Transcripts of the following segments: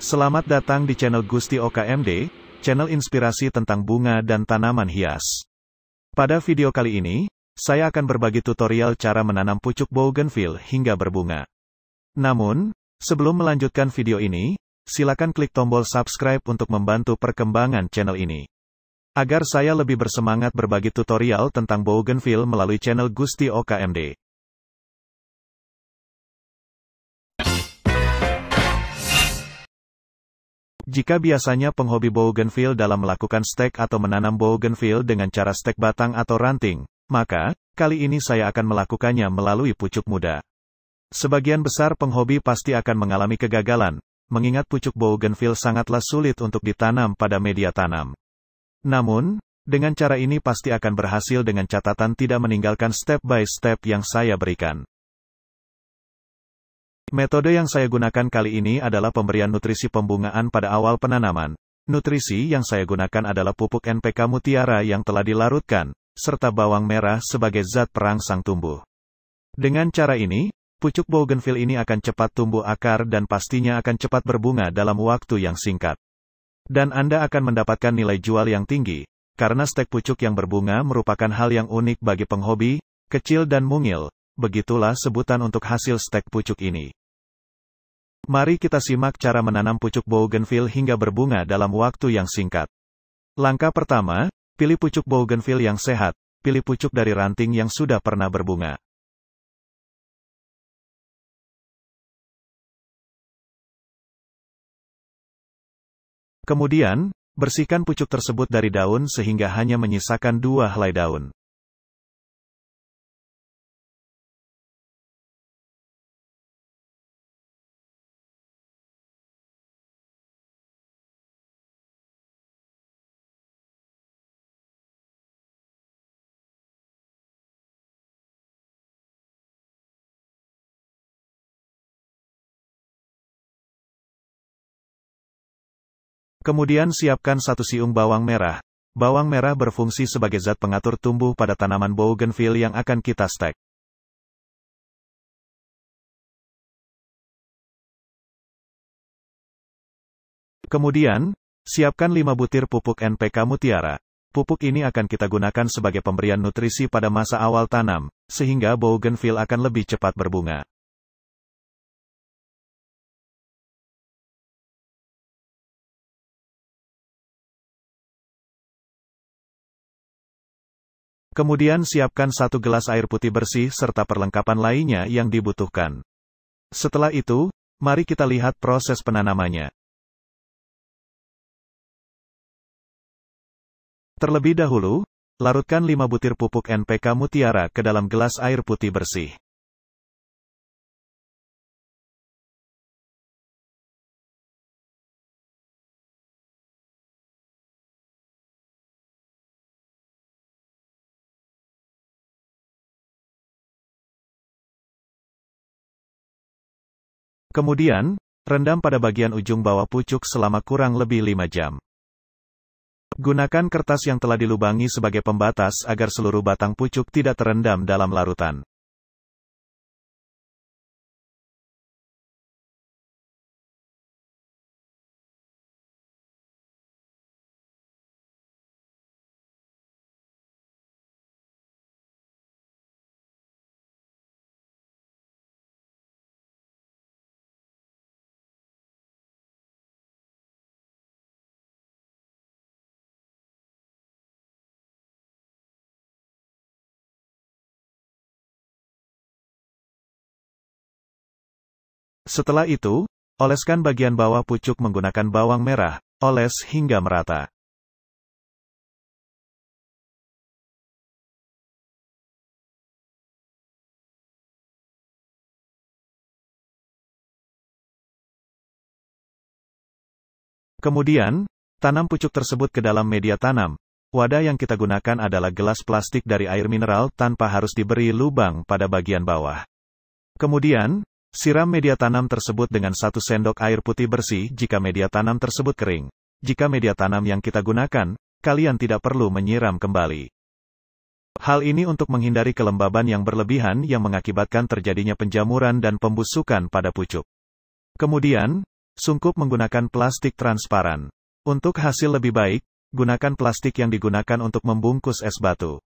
Selamat datang di channel Gusti OKMD, channel inspirasi tentang bunga dan tanaman hias. Pada video kali ini, saya akan berbagi tutorial cara menanam pucuk bougainville hingga berbunga. Namun, sebelum melanjutkan video ini, silakan klik tombol subscribe untuk membantu perkembangan channel ini. Agar saya lebih bersemangat berbagi tutorial tentang bougainville melalui channel Gusti OKMD. Jika biasanya penghobi bougainville dalam melakukan stek atau menanam bougainville dengan cara stek batang atau ranting, maka, kali ini saya akan melakukannya melalui pucuk muda. Sebagian besar penghobi pasti akan mengalami kegagalan, mengingat pucuk bougainville sangatlah sulit untuk ditanam pada media tanam. Namun, dengan cara ini pasti akan berhasil dengan catatan tidak meninggalkan step by step yang saya berikan. Metode yang saya gunakan kali ini adalah pemberian nutrisi pembungaan pada awal penanaman. Nutrisi yang saya gunakan adalah pupuk NPK Mutiara yang telah dilarutkan, serta bawang merah sebagai zat perangsang tumbuh. Dengan cara ini, pucuk bougainville ini akan cepat tumbuh akar dan pastinya akan cepat berbunga dalam waktu yang singkat. Dan Anda akan mendapatkan nilai jual yang tinggi, karena stek pucuk yang berbunga merupakan hal yang unik bagi penghobi, kecil dan mungil, begitulah sebutan untuk hasil stek pucuk ini. Mari kita simak cara menanam pucuk bougainville hingga berbunga dalam waktu yang singkat. Langkah pertama, pilih pucuk bougainville yang sehat, pilih pucuk dari ranting yang sudah pernah berbunga. Kemudian, bersihkan pucuk tersebut dari daun sehingga hanya menyisakan 2 helai daun. Kemudian siapkan 1 siung bawang merah. Bawang merah berfungsi sebagai zat pengatur tumbuh pada tanaman bougainville yang akan kita stek. Kemudian, siapkan 5 butir pupuk NPK Mutiara. Pupuk ini akan kita gunakan sebagai pemberian nutrisi pada masa awal tanam, sehingga bougainville akan lebih cepat berbunga. Kemudian siapkan 1 gelas air putih bersih serta perlengkapan lainnya yang dibutuhkan. Setelah itu, mari kita lihat proses penanamannya. Terlebih dahulu, larutkan 5 butir pupuk NPK Mutiara ke dalam gelas air putih bersih. Kemudian, rendam pada bagian ujung bawah pucuk selama kurang lebih 5 jam. Gunakan kertas yang telah dilubangi sebagai pembatas agar seluruh batang pucuk tidak terendam dalam larutan. Setelah itu, oleskan bagian bawah pucuk menggunakan bawang merah, oles hingga merata. Kemudian, tanam pucuk tersebut ke dalam media tanam. Wadah yang kita gunakan adalah gelas plastik dari air mineral tanpa harus diberi lubang pada bagian bawah. Kemudian, siram media tanam tersebut dengan 1 sendok air putih bersih jika media tanam tersebut kering. Jika media tanam yang kita gunakan, kalian tidak perlu menyiram kembali. Hal ini untuk menghindari kelembaban yang berlebihan yang mengakibatkan terjadinya penjamuran dan pembusukan pada pucuk. Kemudian, Sungkup menggunakan plastik transparan. Untuk hasil lebih baik, gunakan plastik yang digunakan untuk membungkus es batu.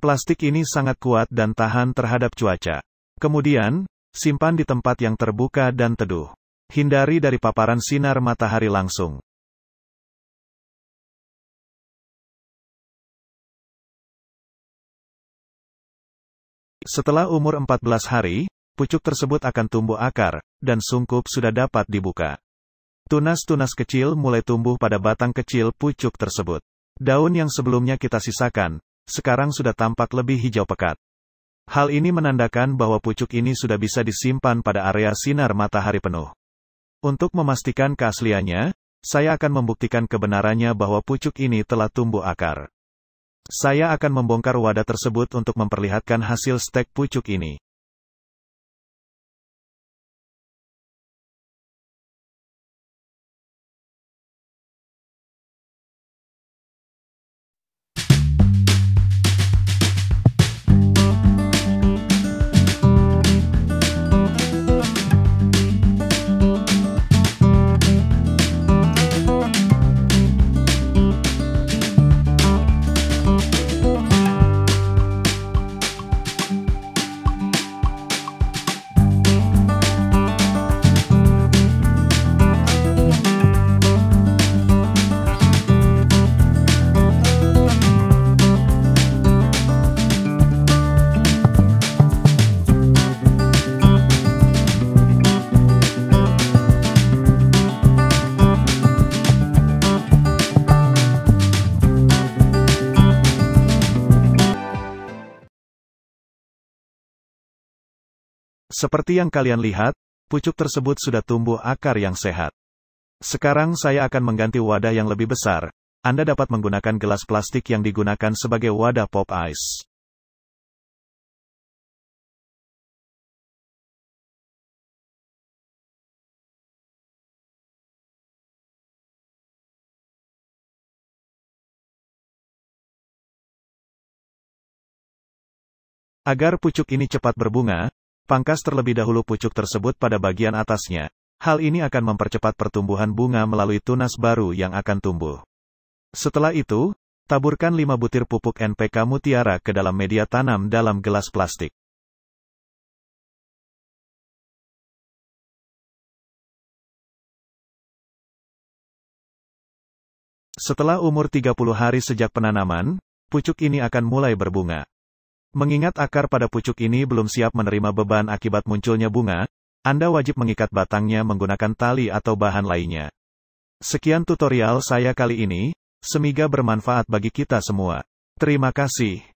Plastik ini sangat kuat dan tahan terhadap cuaca. Kemudian, simpan di tempat yang terbuka dan teduh. Hindari dari paparan sinar matahari langsung. Setelah umur 14 hari, pucuk tersebut akan tumbuh akar, dan sungkup sudah dapat dibuka. Tunas-tunas kecil mulai tumbuh pada batang kecil pucuk tersebut. Daun yang sebelumnya kita sisakan, sekarang sudah tampak lebih hijau pekat. Hal ini menandakan bahwa pucuk ini sudah bisa disimpan pada area sinar matahari penuh. Untuk memastikan keasliannya, saya akan membuktikan kebenarannya bahwa pucuk ini telah tumbuh akar. Saya akan membongkar wadah tersebut untuk memperlihatkan hasil stek pucuk ini. Seperti yang kalian lihat, pucuk tersebut sudah tumbuh akar yang sehat. Sekarang saya akan mengganti wadah yang lebih besar. Anda dapat menggunakan gelas plastik yang digunakan sebagai wadah pop ice. Agar pucuk ini cepat berbunga, pangkas terlebih dahulu pucuk tersebut pada bagian atasnya. Hal ini akan mempercepat pertumbuhan bunga melalui tunas baru yang akan tumbuh. Setelah itu, taburkan 5 butir pupuk NPK Mutiara ke dalam media tanam dalam gelas plastik. Setelah umur 30 hari sejak penanaman, pucuk ini akan mulai berbunga. Mengingat akar pada pucuk ini belum siap menerima beban akibat munculnya bunga, Anda wajib mengikat batangnya menggunakan tali atau bahan lainnya. Sekian tutorial saya kali ini, semoga bermanfaat bagi kita semua. Terima kasih.